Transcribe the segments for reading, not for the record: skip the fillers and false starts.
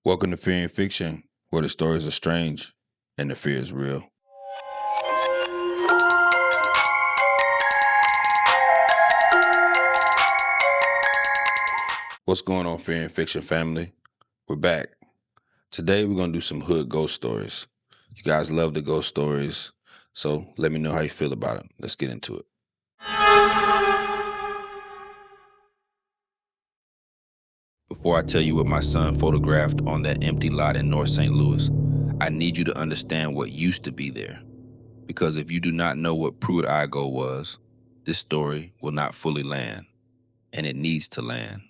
Welcome to Fear and Fiction, where the stories are strange and the fear is real. What's going on, Fear and Fiction family? We're back. Today we're going to do some hood ghost stories. You guys love the ghost stories, so let me know how you feel about it. Let's get into it. Before I tell you what my son photographed on that empty lot in North St. Louis, I need you to understand what used to be there. Because if you do not know what Pruitt-Igoe was, this story will not fully land, and it needs to land.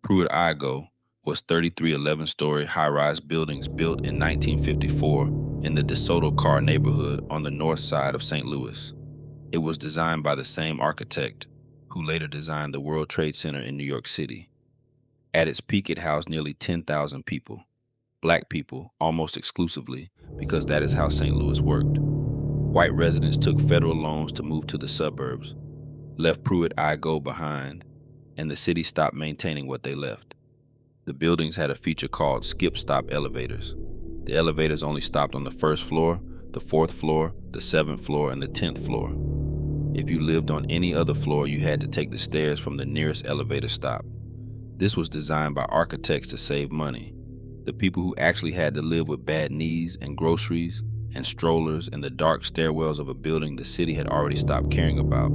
Pruitt-Igoe was 33 11-story high-rise buildings built in 1954 in the DeSoto Car neighborhood on the north side of St. Louis. It was designed by the same architect who later designed the World Trade Center in New York City. At its peak, it housed nearly 10,000 people, black people almost exclusively, because that is how St. Louis worked. White residents took federal loans to move to the suburbs, left Pruitt-Igoe behind, and the city stopped maintaining what they left. The buildings had a feature called skip-stop elevators. The elevators only stopped on the first floor, the fourth floor, the seventh floor, and the 10th floor. If you lived on any other floor, you had to take the stairs from the nearest elevator stop. This was designed by architects to save money. The people who actually had to live with bad knees and groceries and strollers in the dark stairwells of a building the city had already stopped caring about.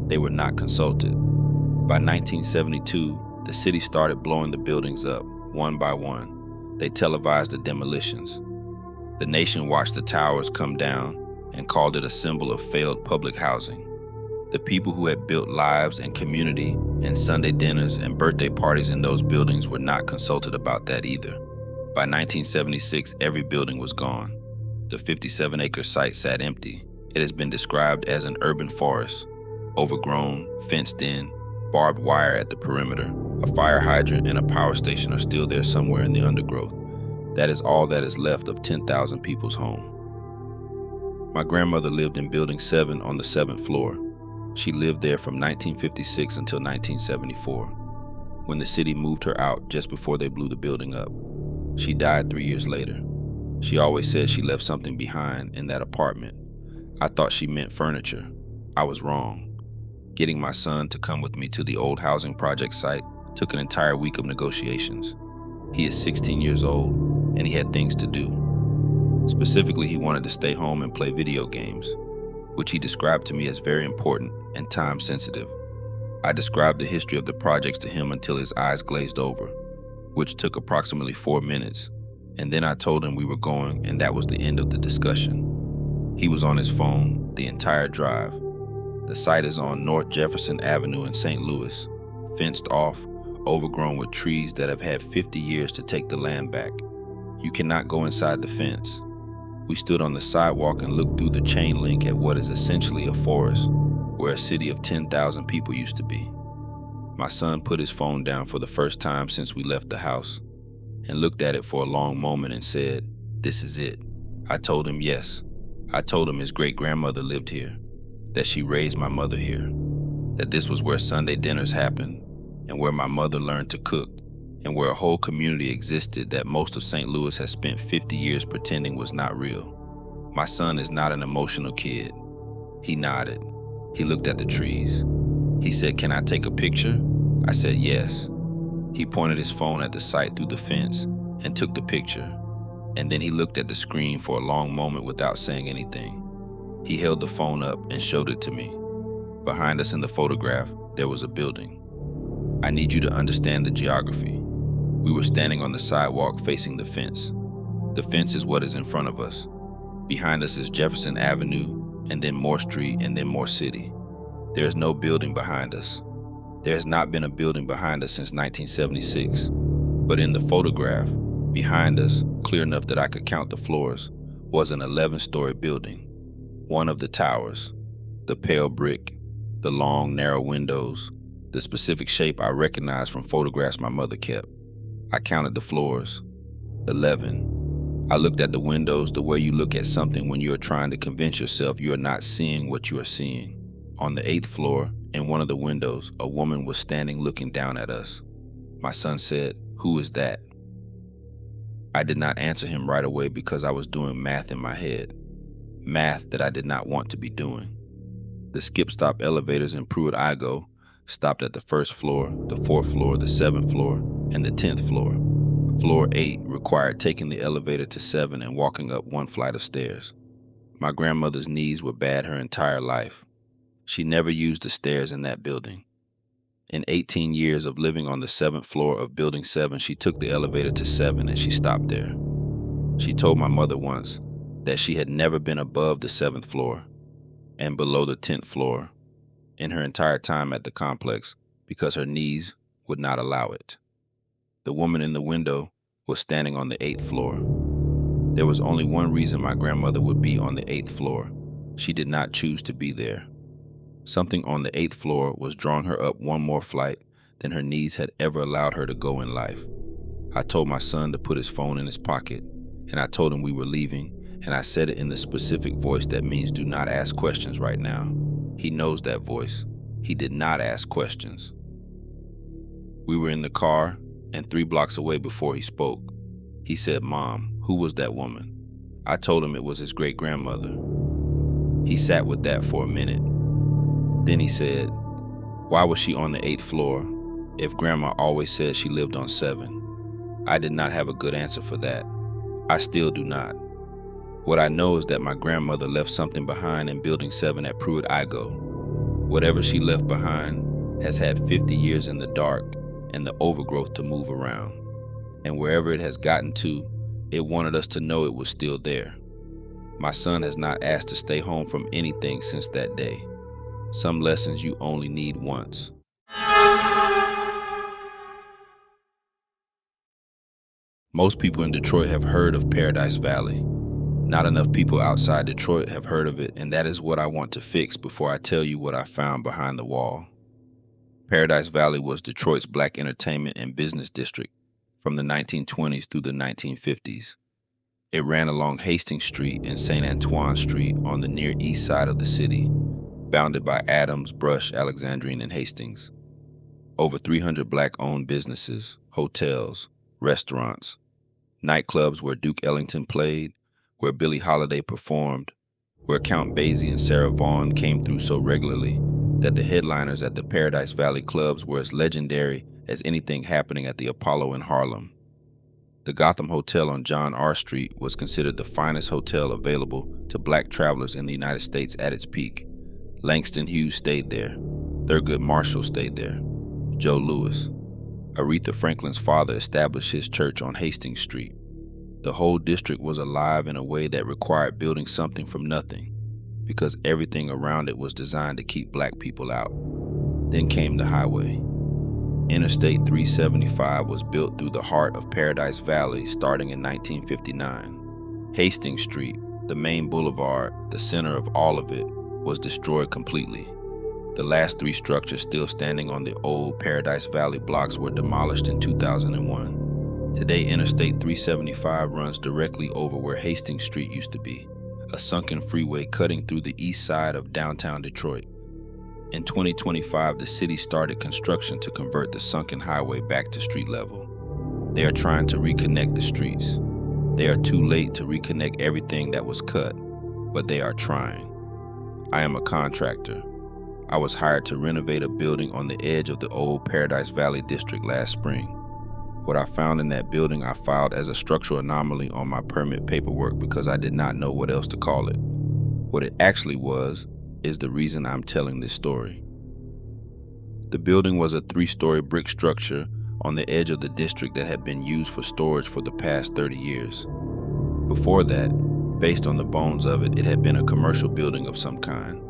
They were not consulted. By 1972, the city started blowing the buildings up, one by one. They televised the demolitions. The nation watched the towers come down and called it a symbol of failed public housing. The people who had built lives and community and Sunday dinners and birthday parties in those buildings were not consulted about that either. By 1976, every building was gone. The 57-acre site sat empty. It has been described as an urban forest, overgrown, fenced in, barbed wire at the perimeter. A fire hydrant and a power station are still there somewhere in the undergrowth. That is all that is left of 10,000 people's home. My grandmother lived in Building 7 on the 7th floor. She lived there from 1956 until 1974, when the city moved her out just before they blew the building up. She died 3 years later. She always said she left something behind in that apartment. I thought she meant furniture. I was wrong. Getting my son to come with me to the old housing project site took an entire week of negotiations. He is 16 years old, and he had things to do. Specifically, he wanted to stay home and play video games, which he described to me as very important and time-sensitive. I described the history of the projects to him until his eyes glazed over, which took approximately 4 minutes, and then I told him we were going, and that was the end of the discussion. He was on his phone the entire drive. The site is on North Jefferson Avenue in St. Louis, fenced off, overgrown with trees that have had 50 years to take the land back. You cannot go inside the fence. We stood on the sidewalk and looked through the chain link at what is essentially a forest, where a city of 10,000 people used to be. My son put his phone down for the first time since we left the house and looked at it for a long moment and said, "This is it." I told him yes. I told him his great-grandmother lived here, that she raised my mother here, that this was where Sunday dinners happened and where my mother learned to cook, and where a whole community existed that most of St. Louis has spent 50 years pretending was not real. My son is not an emotional kid. He nodded. He looked at the trees. He said, "Can I take a picture?" I said yes. He pointed his phone at the site through the fence and took the picture, and then he looked at the screen for a long moment without saying anything. He held the phone up and showed it to me. Behind us in the photograph, there was a building. I need you to understand the geography. We were standing on the sidewalk facing the fence. The fence is what is in front of us. Behind us is Jefferson Avenue, and then more street, and then more city. There is no building behind us. There has not been a building behind us since 1976. But in the photograph, behind us, clear enough that I could count the floors, was an 11-story building. One of the towers, the pale brick, the long, narrow windows, the specific shape I recognized from photographs my mother kept. I counted the floors. 11. I looked at the windows the way you look at something when you are trying to convince yourself you are not seeing what you are seeing. On the 8th floor, in one of the windows, a woman was standing looking down at us. My son said, "Who is that?" I did not answer him right away because I was doing math in my head. Math that I did not want to be doing. The skip-stop elevators in Pruitt-Igoe stopped at the first floor, the fourth floor, the seventh floor, and the 10th floor. Floor 8 required taking the elevator to 7 and walking up one flight of stairs. My grandmother's knees were bad her entire life. She never used the stairs in that building. In 18 years of living on the 7th floor of Building 7, she took the elevator to 7 and she stopped there. She told my mother once that she had never been above the 7th floor and below the 10th floor in her entire time at the complex because her knees would not allow it. The woman in the window was standing on the 8th floor. There was only one reason my grandmother would be on the 8th floor. She did not choose to be there. Something on the 8th floor was drawing her up one more flight than her knees had ever allowed her to go in life. I told my son to put his phone in his pocket, and I told him we were leaving, and I said it in the specific voice that means do not ask questions right now. He knows that voice. He did not ask questions. We were in the car, and 3 blocks away before he spoke. He said, "Mom, who was that woman?" I told him it was his great-grandmother. He sat with that for a minute. Then he said, "Why was she on the 8th floor if Grandma always said she lived on 7? I did not have a good answer for that. I still do not. What I know is that my grandmother left something behind in Building 7 at Pruitt-Igoe. Whatever she left behind has had 50 years in the dark and the overgrowth to move around. And wherever it has gotten to, it wanted us to know it was still there. My son has not asked to stay home from anything since that day. Some lessons you only need once." Most people in Detroit have heard of Paradise Valley. Not enough people outside Detroit have heard of it, and that is what I want to fix before I tell you what I found behind the wall. Paradise Valley was Detroit's black entertainment and business district from the 1920s through the 1950s. It ran along Hastings Street and St. Antoine Street on the near east side of the city, bounded by Adams, Brush, Alexandrine, and Hastings. Over 300 black-owned businesses, hotels, restaurants, nightclubs where Duke Ellington played, where Billie Holiday performed, where Count Basie and Sarah Vaughan came through so regularly that the headliners at the Paradise Valley clubs were as legendary as anything happening at the Apollo in Harlem. The Gotham Hotel on John R. Street was considered the finest hotel available to black travelers in the United States at its peak. Langston Hughes stayed there. Thurgood Marshall stayed there. Joe Louis. Aretha Franklin's father established his church on Hastings Street. The whole district was alive in a way that required building something from nothing, because everything around it was designed to keep black people out. Then came the highway. Interstate 375 was built through the heart of Paradise Valley starting in 1959. Hastings Street, the main boulevard, the center of all of it, was destroyed completely. The last 3 structures still standing on the old Paradise Valley blocks were demolished in 2001. Today, Interstate 375 runs directly over where Hastings Street used to be, a sunken freeway cutting through the east side of downtown Detroit. In 2025, the city started construction to convert the sunken highway back to street level. They are trying to reconnect the streets. They are too late to reconnect everything that was cut, but they are trying. I am a contractor. I was hired to renovate a building on the edge of the old Paradise Valley district last spring. What I found in that building I filed as a structural anomaly on my permit paperwork because I did not know what else to call it. What it actually was is the reason I'm telling this story. The building was a 3-story brick structure on the edge of the district that had been used for storage for the past 30 years. Before that, based on the bones of it, it had been a commercial building of some kind.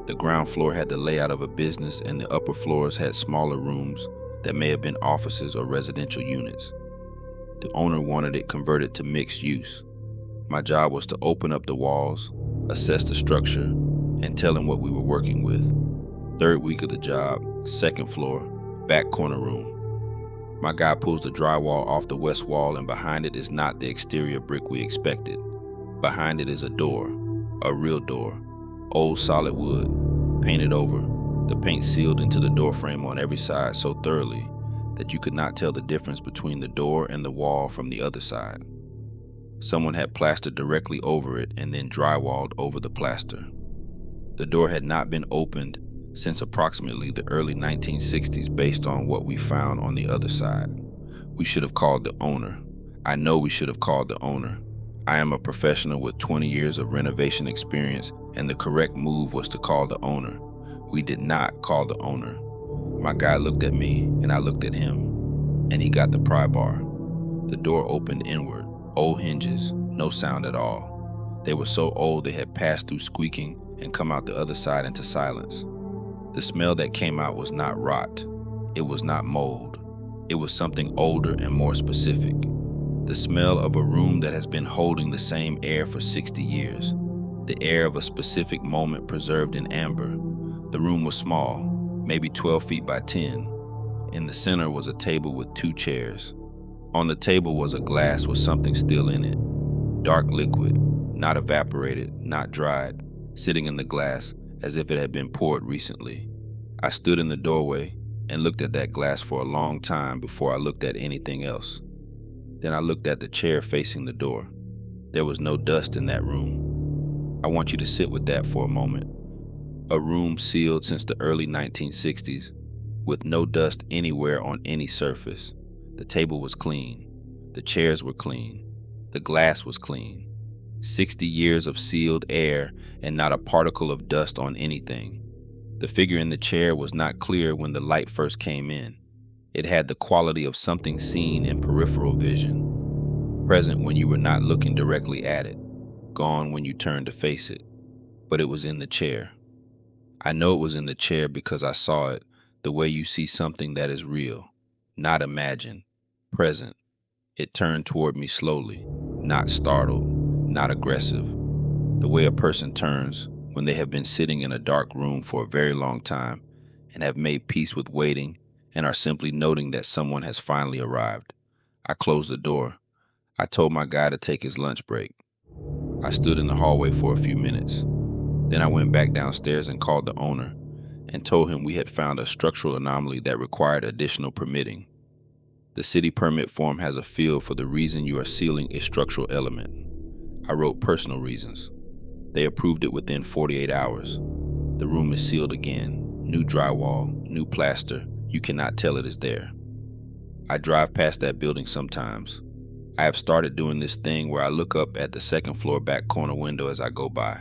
The ground floor had the layout of a business and the upper floors had smaller rooms that may have been offices or residential units. The owner wanted it converted to mixed use. My job was to open up the walls, assess the structure, and tell him what we were working with. 3rd week of the job, 2nd floor, back corner room. My guy pulls the drywall off the west wall and behind it is not the exterior brick we expected. Behind it is a door, a real door, old solid wood, painted over, the paint sealed into the door frame on every side so thoroughly that you could not tell the difference between the door and the wall from the other side. Someone had plastered directly over it and then drywalled over the plaster. The door had not been opened since approximately the early 1960s based on what we found on the other side. We should have called the owner. I know we should have called the owner. I am a professional with 20 years of renovation experience, and the correct move was to call the owner. We did not call the owner. My guy looked at me, and I looked at him, and he got the pry bar. The door opened inward, old hinges, no sound at all. They were so old they had passed through squeaking and come out the other side into silence. The smell that came out was not rot. It was not mold. It was something older and more specific. The smell of a room that has been holding the same air for 60 years. The air of a specific moment preserved in amber. The room was small, maybe 12 feet by 10. In the center was a table with 2 chairs. On the table was a glass with something still in it. Dark liquid, not evaporated, not dried, sitting in the glass as if it had been poured recently. I stood in the doorway and looked at that glass for a long time before I looked at anything else. Then I looked at the chair facing the door. There was no dust in that room. I want you to sit with that for a moment. A room sealed since the early 1960s, with no dust anywhere on any surface. The table was clean. The chairs were clean. The glass was clean. 60 years of sealed air and not a particle of dust on anything. The figure in the chair was not clear when the light first came in. It had the quality of something seen in peripheral vision, present when you were not looking directly at it, gone when you turned to face it. But it was in the chair. I know it was in the chair because I saw it the way you see something that is real, not imagined, present. It turned toward me slowly, not startled, not aggressive, the way a person turns when they have been sitting in a dark room for a very long time and have made peace with waiting and are simply noting that someone has finally arrived. I closed the door. I told my guy to take his lunch break. I stood in the hallway for a few minutes. Then I went back downstairs and called the owner and told him we had found a structural anomaly that required additional permitting. The city permit form has a field for the reason you are sealing a structural element. I wrote personal reasons. They approved it within 48 hours. The room is sealed again. New drywall, new plaster. You cannot tell it is there. I drive past that building sometimes. I have started doing this thing where I look up at the second floor back corner window as I go by.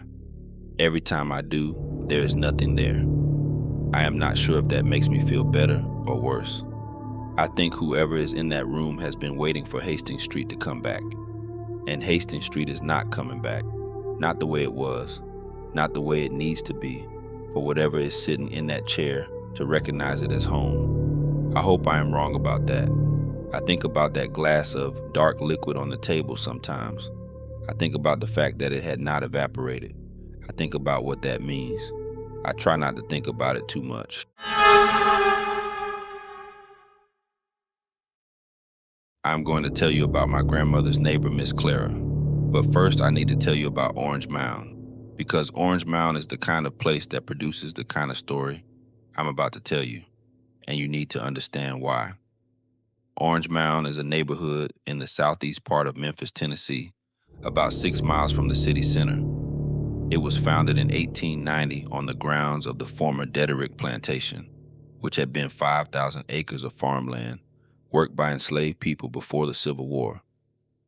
Every time I do, there is nothing there. I am not sure if that makes me feel better or worse. I think whoever is in that room has been waiting for Hastings Street to come back. And Hastings Street is not coming back. Not the way it was. Not the way it needs to be for whatever is sitting in that chair to recognize it as home. I hope I am wrong about that. I think about that glass of dark liquid on the table sometimes. I think about the fact that it had not evaporated. I think about what that means. I try not to think about it too much. I'm going to tell you about my grandmother's neighbor, Miss Clara. But first, I need to tell you about Orange Mound, because Orange Mound is the kind of place that produces the kind of story I'm about to tell you, and you need to understand why. Orange Mound is a neighborhood in the southeast part of Memphis, Tennessee, about 6 miles from the city center. It was founded in 1890 on the grounds of the former Dederick plantation, which had been 5,000 acres of farmland worked by enslaved people before the Civil War.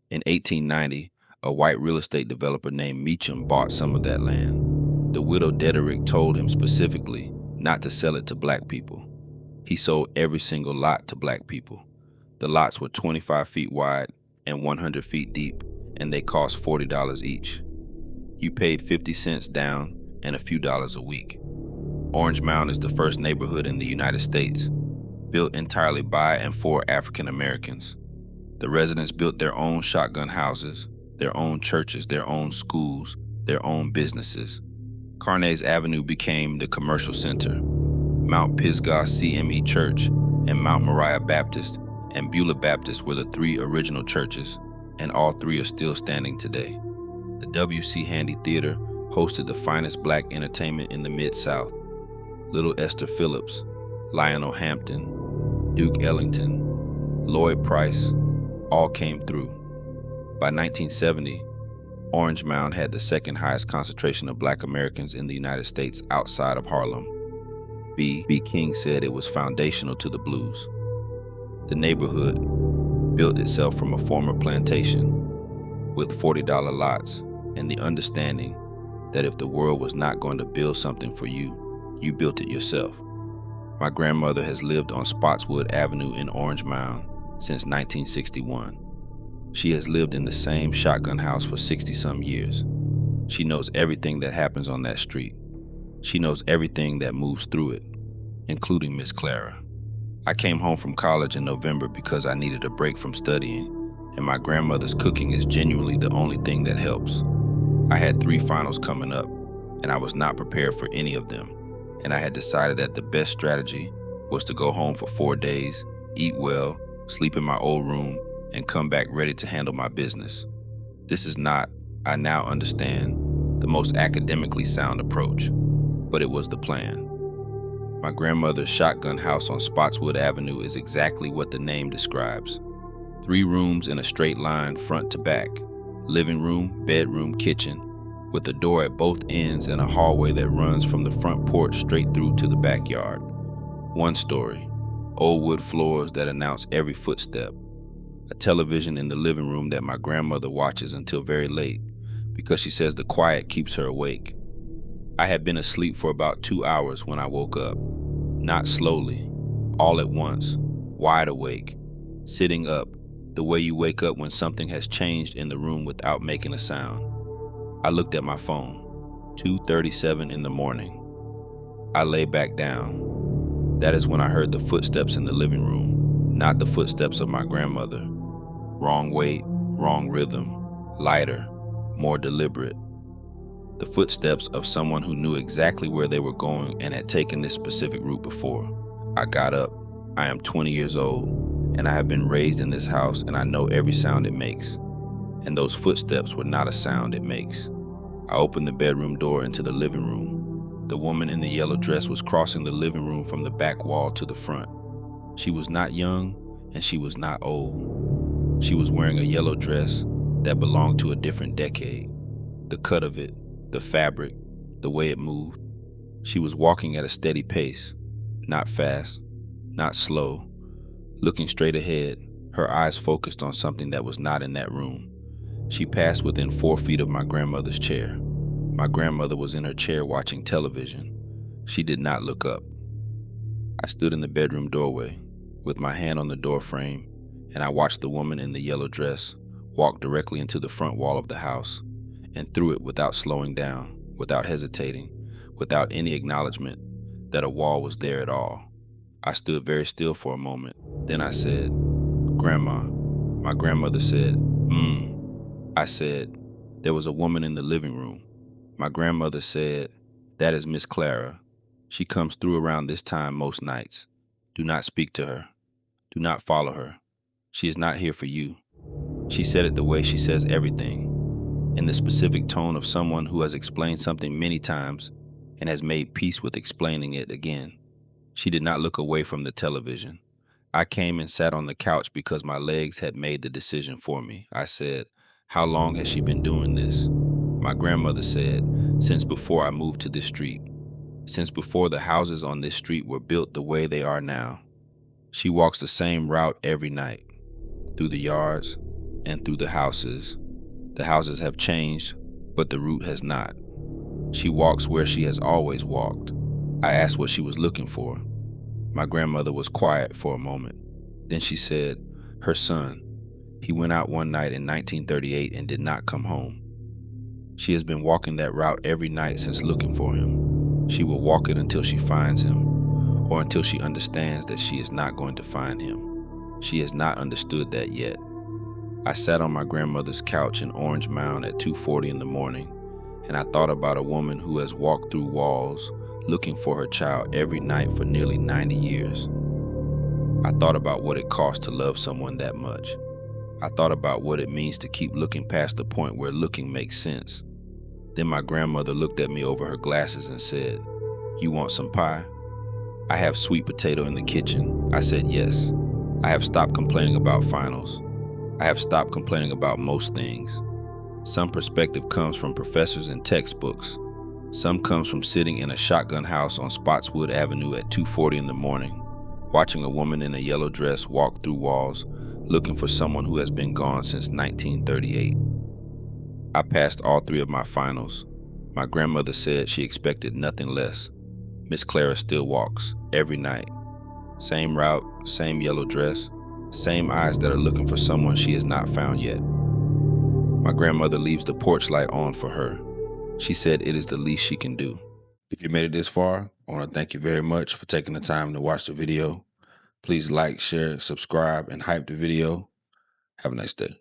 In 1890, a white real estate developer named Meacham bought some of that land. The widow Dederick told him specifically not to sell it to black people. He sold every single lot to black people. The lots were 25 feet wide and 100 feet deep, and they cost $40 each. You paid 50 cents down and a few dollars a week. Orange Mound is the first neighborhood in the United States, built entirely by and for African Americans. The residents built their own shotgun houses, their own churches, their own schools, their own businesses. Carnays Avenue became the commercial center. Mount Pisgah CME Church and Mount Moriah Baptist and Beulah Baptist were the 3 original churches, and all 3 are still standing today. The W.C. Handy Theater hosted the finest black entertainment in the Mid-South. Little Esther Phillips, Lionel Hampton, Duke Ellington, Lloyd Price, all came through. By 1970, Orange Mound had the second highest concentration of Black Americans in the United States outside of Harlem. B. King said it was foundational to the blues. The neighborhood built itself from a former plantation with $40 lots and the understanding that if the world was not going to build something for you, you built it yourself. My grandmother has lived on Spotswood Avenue in Orange Mound since 1961. She has lived in the same shotgun house for 60-some years. She knows everything that happens on that street. She knows everything that moves through it, including Miss Clara. I came home from college in November because I needed a break from studying, and my grandmother's cooking is genuinely the only thing that helps. I had 3 finals coming up, and I was not prepared for any of them, and I had decided that the best strategy was to go home for 4 days, eat well, sleep in my old room, and come back ready to handle my business. This is not, I now understand, the most academically sound approach, but it was the plan. My grandmother's shotgun house on Spotswood Avenue is exactly what the name describes. 3 rooms in a straight line front to back, living room, bedroom, kitchen, with a door at both ends and a hallway that runs from the front porch straight through to the backyard. 1 story, old wood floors that announce every footstep, a television in the living room that my grandmother watches until very late because she says the quiet keeps her awake. I had been asleep for about 2 hours when I woke up, not slowly, all at once, wide awake, sitting up, the way you wake up when something has changed in the room without making a sound. I looked at my phone, 2:37 in the morning. I lay back down. That is when I heard the footsteps in the living room, not the footsteps of my grandmother. Wrong weight, wrong rhythm, lighter, more deliberate. The footsteps of someone who knew exactly where they were going and had taken this specific route before. I got up. I am 20 years old, and I have been raised in this house, and I know every sound it makes. And those footsteps were not a sound it makes. I opened the bedroom door into the living room. The woman in the yellow dress was crossing the living room from the back wall to the front. She was not young, and she was not old. She was wearing a yellow dress that belonged to a different decade. The cut of it, the fabric, the way it moved. She was walking at a steady pace, not fast, not slow, looking straight ahead, her eyes focused on something that was not in that room. She passed within 4 feet of my grandmother's chair. My grandmother was in her chair watching television. She did not look up. I stood in the bedroom doorway with my hand on the door frame, and I watched the woman in the yellow dress walk directly into the front wall of the house and through it without slowing down, without hesitating, without any acknowledgement that a wall was there at all. I stood very still for a moment. Then I said, "Grandma." My grandmother said, I said, "There was a woman in the living room." My grandmother said, "That is Miss Clara. She comes through around this time most nights. Do not speak to her. Do not follow her. She is not here for you." She said it the way she says everything, in the specific tone of someone who has explained something many times and has made peace with explaining it again. She did not look away from the television. I came and sat on the couch because my legs had made the decision for me. I said, "How long has she been doing this?" My grandmother said, "Since before I moved to this street. Since before the houses on this street were built the way they are now. She walks the same route every night, through the yards and through the houses. The houses have changed, but the route has not. She walks where she has always walked." I asked what she was looking for. My grandmother was quiet for a moment. Then she said, "Her son. He went out one night in 1938 and did not come home. She has been walking that route every night since looking for him. She will walk it until she finds him, or until she understands that she is not going to find him. She has not understood that yet." I sat on my grandmother's couch in Orange Mound at 2:40 in the morning, and I thought about a woman who has walked through walls looking for her child every night for nearly 90 years. I thought about what it costs to love someone that much. I thought about what it means to keep looking past the point where looking makes sense. Then my grandmother looked at me over her glasses and said, "You want some pie?" "I have sweet potato in the kitchen." I said yes. I have stopped complaining about finals. I have stopped complaining about most things. Some perspective comes from professors and textbooks. Some comes from sitting in a shotgun house on Spotswood Avenue at 2:40 in the morning, watching a woman in a yellow dress walk through walls, looking for someone who has been gone since 1938. I passed all three of my finals. My grandmother said she expected nothing less. Miss Clara still walks, every night. Same route, same yellow dress, same eyes that are looking for someone she has not found yet. My grandmother leaves the porch light on for her. She said it is the least she can do. If you made it this far, I want to thank you very much for taking the time to watch the video. Please like, share, subscribe, and hype the video. Have a nice day.